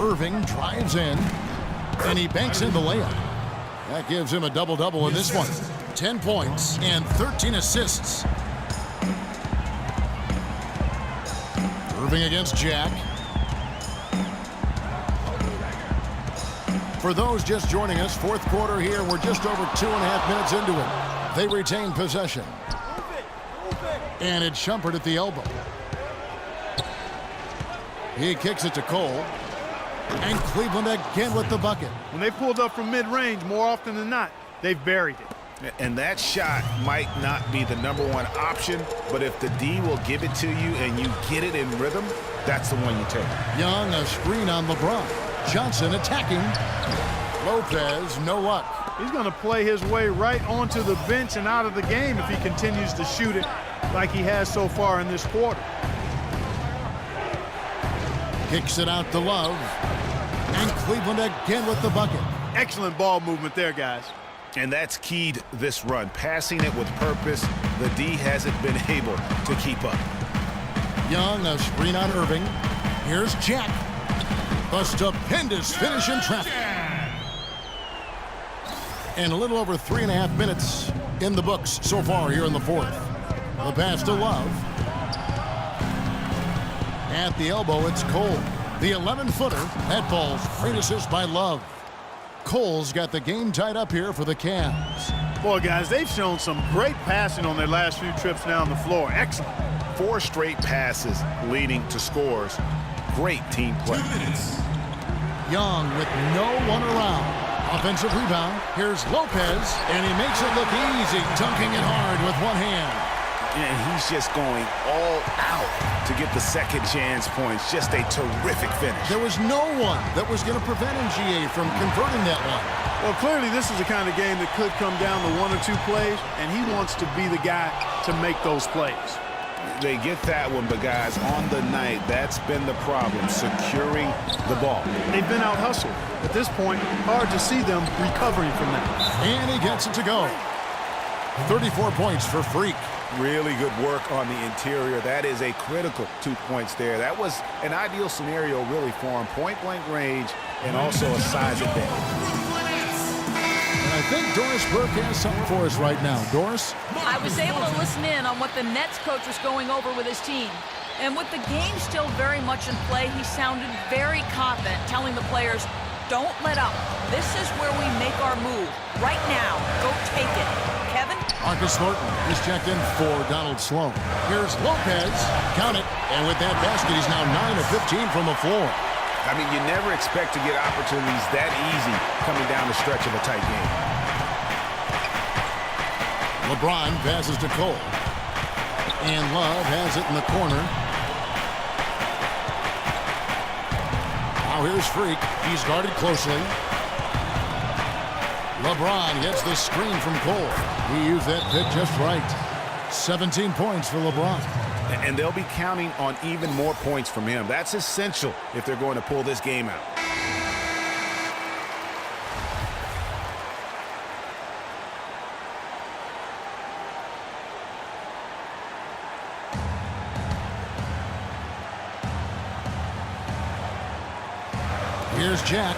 Irving drives in, and he banks in the layup. That gives him a double-double in this one. 10 points and 13 assists. Irving against Jack. For those just joining us, fourth quarter here. We're just over 2.5 minutes into it. They retain possession. And it's Shumpert at the elbow. He kicks it to Cole. And Cleveland again with the bucket. When they pulled up from mid-range, more often than not, they've buried it. And that shot might not be the #1 option, but if the D will give it to you and you get it in rhythm, that's the one you take. Young, a screen on LeBron. Johnson attacking. Lopez, no luck. He's going to play his way right onto the bench and out of the game if he continues to shoot it like he has so far in this quarter. Kicks it out to Love. And Cleveland again with the bucket. Excellent ball movement there, guys. And that's keyed this run. Passing it with purpose, the D hasn't been able to keep up. Young, a screen on Irving. Here's Jack. A stupendous finish in traffic. And a little over 3.5 minutes in the books so far here in the fourth. The pass to Love. At the elbow, it's Cole. The 11-footer. That ball's great assist by Love. Cole's got the game tied up here for the Cavs. Boy, guys, they've shown some great passing on their last few trips down the floor. Excellent. 4 straight passes leading to scores. Great team play. 2 minutes. Young with no one around. Offensive rebound. Here's Lopez, and he makes it look easy, dunking it hard with one hand. And he's just going all out to get the second chance points. Just a terrific finish. There was no one that was going to prevent MGA from converting that one. Well, clearly this is the kind of game that could come down to 1 or 2 plays, and he wants to be the guy to make those plays. They get that one, but guys, on the night, that's been the problem, securing the ball. They've been out-hustled. At this point, hard to see them recovering from that. And he gets it to go. 34 points for Freak. Really good work on the interior. That is a critical 2 points there. That was an ideal scenario really for him. Point-blank range and also a size advantage. And I think Doris Burke has something for us right now. Doris? I was able to listen in on what the Nets coach was going over with his team. And with the game still very much in play, he sounded very confident, telling the players, don't let up. This is where we make our move. Right now, go take it. Kevin? Marcus Thornton is checked in for Donald Sloan. Here's Lopez. Count it. And with that basket, he's now 9 of 15 from the floor. I mean, you never expect to get opportunities that easy coming down the stretch of a tight game. LeBron passes to Cole. And Love has it in the corner. Now here's Freak. He's guarded closely. LeBron gets the screen from Cole. He used that pick just right. 17 points for LeBron. And they'll be counting on even more points from him. That's essential if they're going to pull this game out. Here's Jack.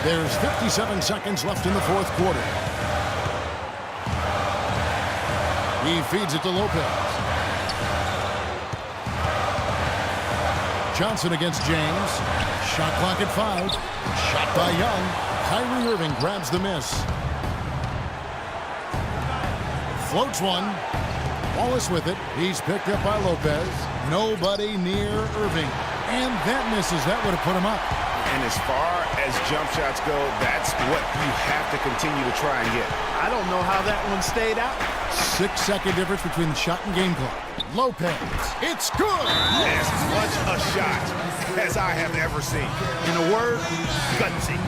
There's 57 seconds left in the fourth quarter. He feeds it to Lopez. Johnson against James. Shot clock at 5. Shot by Young. Kyrie Irving grabs the miss. Floats one. Wallace with it. He's picked up by Lopez. Nobody near Irving. And that misses. That would have put him up. And as far as jump shots go, that's what you have to continue to try and get. I don't know how that one stayed out. 6-second difference between the shot and game clock. Lopez. It's good. As much a shot as I have ever seen. In a word, gutsy.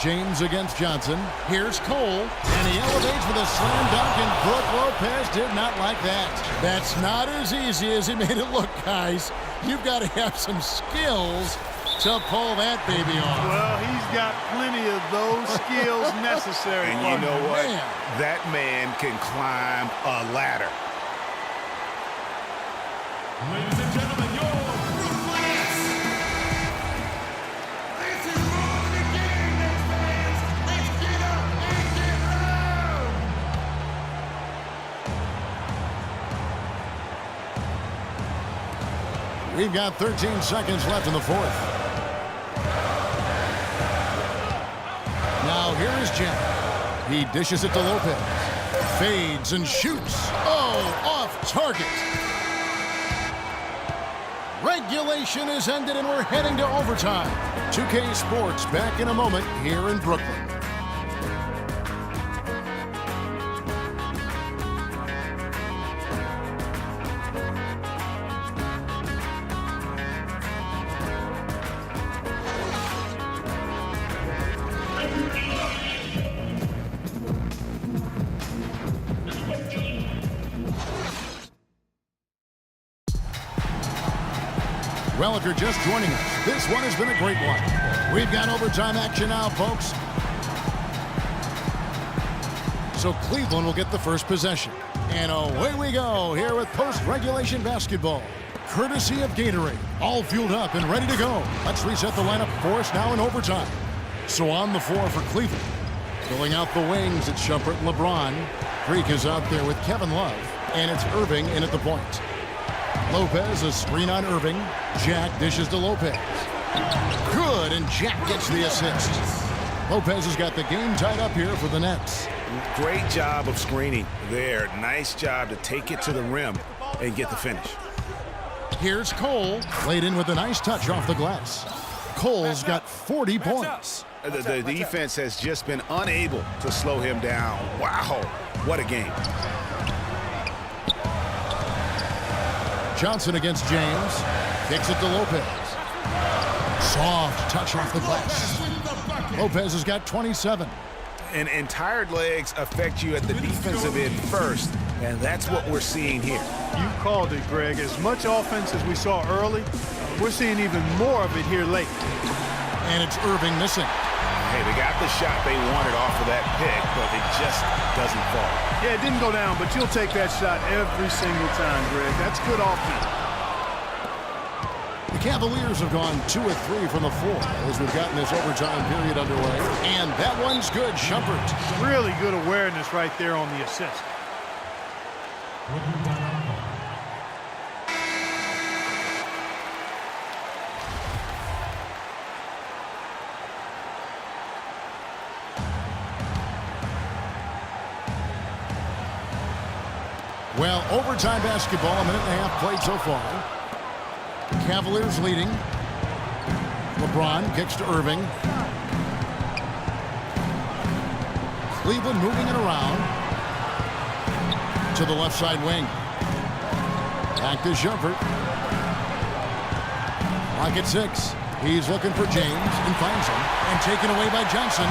James against Johnson. Here's Cole, and he elevates with a slam dunk, and Brook Lopez did not like that. That's not as easy as he made it look, guys. You've got to have some skills to pull that baby off. Well, he's got plenty of those skills necessary. And you know what? Man. That man can climb a ladder. Ladies and gentlemen, your Brooklyn Nets. This is more than a game, Nets fans. Let's get up and get low. We've got 13 seconds left in the fourth. Now here is Jack. He dishes it to Lopez. Fades and shoots. Oh, off target. Regulation is ended and we're heading to overtime. 2K Sports back in a moment here in Brooklyn. Well, if you're just joining us, this one has been a great one. We've got overtime action now, folks. So Cleveland will get the first possession. And away we go here with post-regulation basketball. Courtesy of Gatorade. All fueled up and ready to go. Let's reset the lineup for us now in overtime. So on the floor for Cleveland. Filling out the wings, it's Shumpert and LeBron. Greek is out there with Kevin Love. And it's Irving in at the point. Lopez, a screen on Irving. Jack dishes to Lopez. Good, and Jack gets the assist. Lopez has got the game tied up here for the Nets. Great job of screening there. Nice job to take it to the rim and get the finish. Here's Cole, laid in with a nice touch off the glass. Cole's got 40 points. The defense has just been unable to slow him down. Wow, what a game. Johnson against James. Kicks it to Lopez. Soft touch off the glass. Lopez has got 27. And tired legs affect you at the defensive end first, and that's what we're seeing here. You called it, Greg. As much offense as we saw early, we're seeing even more of it here late. And it's Irving missing. Hey, they got the shot they wanted off of that pick, but it just doesn't fall. Yeah, it didn't go down, but you'll take that shot every single time, Greg. That's good offense. The Cavaliers have gone 2 of 3 from the floor as we've gotten this overtime period underway. And that one's good, Shumpert. Really good awareness right there on the assist. Well, overtime basketball, a minute and a half played so far. Cavaliers leading. LeBron kicks to Irving. Cleveland moving it around to the left side wing. Back to Shumpert. Clock at 6. He's looking for James and finds him. And taken away by Johnson.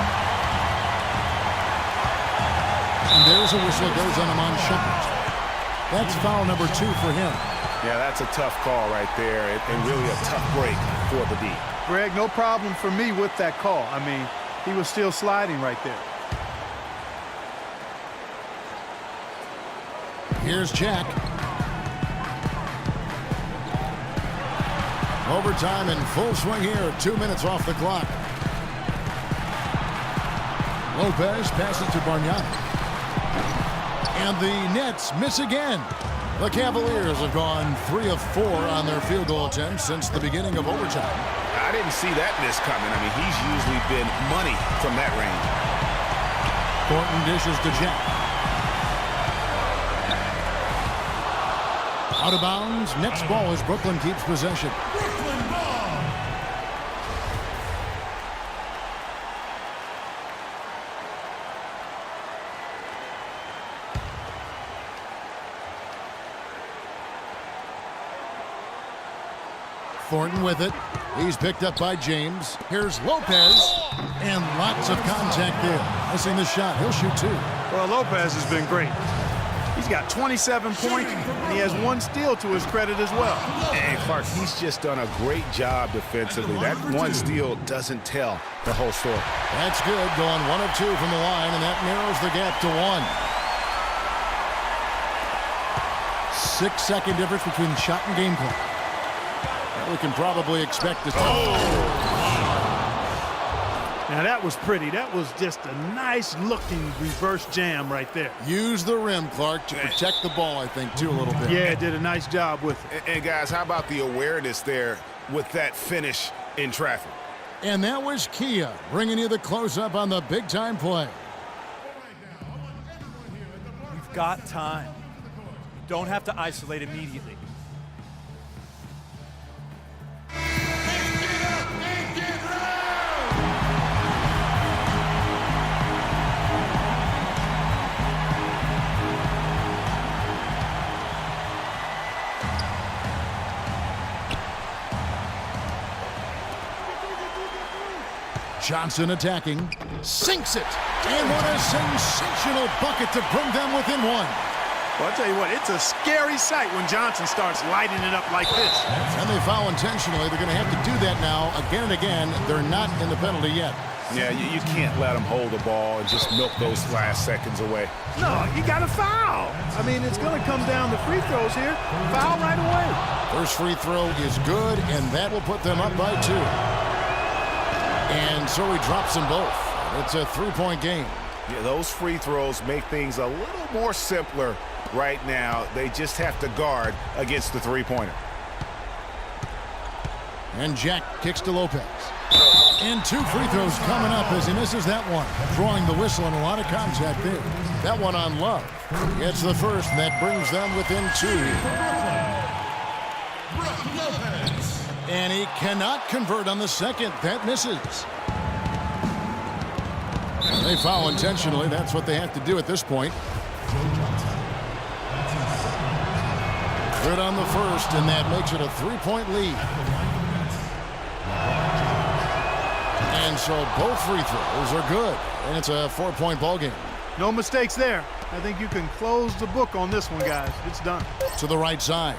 And there's a whistle that goes on him on Shumpert. That's foul number 2 for him. Yeah, that's a tough call right there, and really a tough break for the D. Greg, no problem for me with that call. I mean, he was still sliding right there. Here's Jack. Overtime in full swing here. 2 minutes off the clock. Lopez passes to Bargnani. And the Nets miss again. The Cavaliers have gone 3 of 4 on their field goal attempts since the beginning of overtime. I didn't see that miss coming. I mean, he's usually been money from that range. Thornton dishes to Jack. Out of bounds. Next ball as Brooklyn keeps possession. Brooklyn ball. Thornton with it. He's picked up by James. Here's Lopez. And lots of contact there. Missing the shot. He'll shoot 2. Well, Lopez has been great. He's got 27 points, and he has 1 steal to his credit as well. And Clark, he's just done a great job defensively. That 1 steal doesn't tell the whole story. That's good. Going 1 of 2 from the line, and that narrows the gap to 1. 6-second difference between shot and game clock. We can probably expect it. Now that was pretty. That was just a nice looking reverse jam right there. Use the rim, Clark, to protect the ball, I think, too, a little bit. Yeah, did a nice job with it. And guys, how about the awareness there with that finish in traffic? And that was Kia bringing you the close-up on the big-time play. We've got time. You don't have to isolate immediately. Johnson attacking, sinks it, and what a sensational bucket to bring them within 1. Well, I'll tell you what, it's a scary sight when Johnson starts lighting it up like this. And they foul intentionally. They're going to have to do that now again and again. They're not in the penalty yet. Yeah, you can't let them hold the ball and just milk those last seconds away. No, you got to foul. I mean, it's going to come down to free throws here. Foul right away. First free throw is good, and that will put them up by 2. And so he drops them both. It's a 3-point game. Yeah, those free throws make things a little more simpler right now. They just have to guard against the three-pointer. And Jack kicks to Lopez. And 2 free throws coming up as he misses that one. Drawing the whistle and a lot of contact there. That one on Love. Gets the first, and that brings them within 2. And he cannot convert on the second. That misses. They foul intentionally. That's what they have to do at this point. Good on the first, and that makes it a 3-point lead. And so both free throws are good, and it's a 4-point ball game. No mistakes there. I think you can close the book on this one, guys. It's done. To the right side.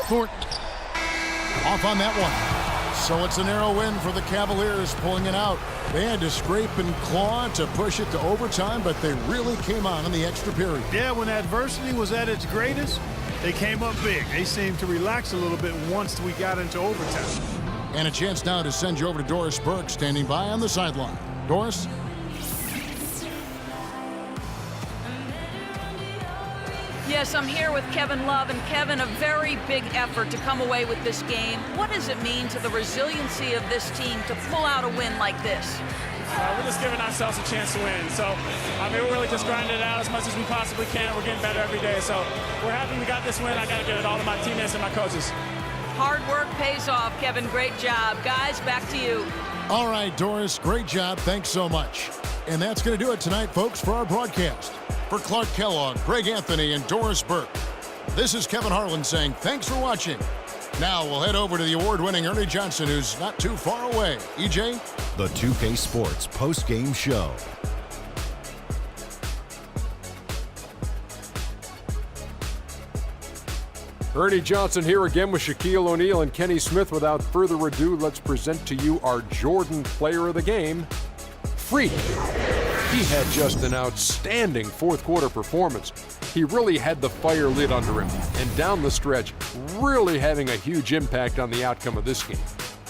Thornton off on that one. So it's a narrow win for the Cavaliers, pulling it out. They had to scrape and claw to push it to overtime, but they really came on in the extra period. Yeah, when adversity was at its greatest, they came up big. They seemed to relax a little bit once we got into overtime. And a chance now to send you over to Doris Burke, standing by on the sideline. Doris? Yes, I'm here with Kevin Love, and Kevin, a very big effort to come away with this game. What does it mean to the resiliency of this team to pull out a win like this? We're just giving ourselves a chance to win. So, I mean, we're really just grinding it out as much as we possibly can. We're getting better every day. So, we're happy we got this win. I got to give it all to my teammates and my coaches. Hard work pays off, Kevin. Great job. Guys, back to you. All right, Doris, great job. Thanks so much. And that's going to do it tonight, folks, for our broadcast. For Clark Kellogg, Greg Anthony, and Doris Burke, this is Kevin Harlan saying thanks for watching. Now we'll head over to the award-winning Ernie Johnson, who's not too far away. EJ? The 2K Sports post-game show. Ernie Johnson here again with Shaquille O'Neal and Kenny Smith. Without further ado, let's present to you our Jordan Player of the Game, Freak. He had just an outstanding fourth-quarter performance. He really had the fire lit under him, and down the stretch, really having a huge impact on the outcome of this game.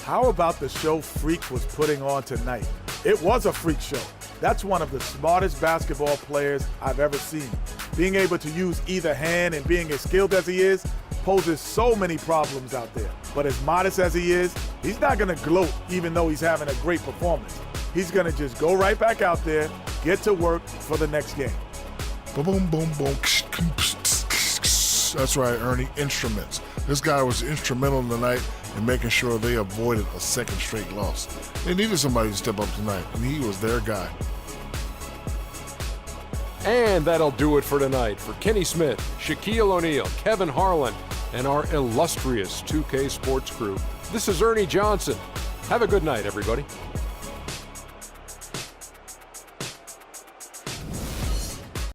How about the show Freak was putting on tonight? It was a freak show. That's one of the smartest basketball players I've ever seen. Being able to use either hand and being as skilled as he is poses so many problems out there. But as modest as he is, he's not going to gloat even though he's having a great performance. He's going to just go right back out there, get to work for the next game. Boom, boom, boom, boom. That's right, Ernie. Instruments. This guy was instrumental tonight in making sure they avoided a second straight loss. They needed somebody to step up tonight, and he was their guy. And that'll do it for tonight. For Kenny Smith, Shaquille O'Neal, Kevin Harlan, and our illustrious 2K Sports crew. This is Ernie Johnson. Have a good night, everybody.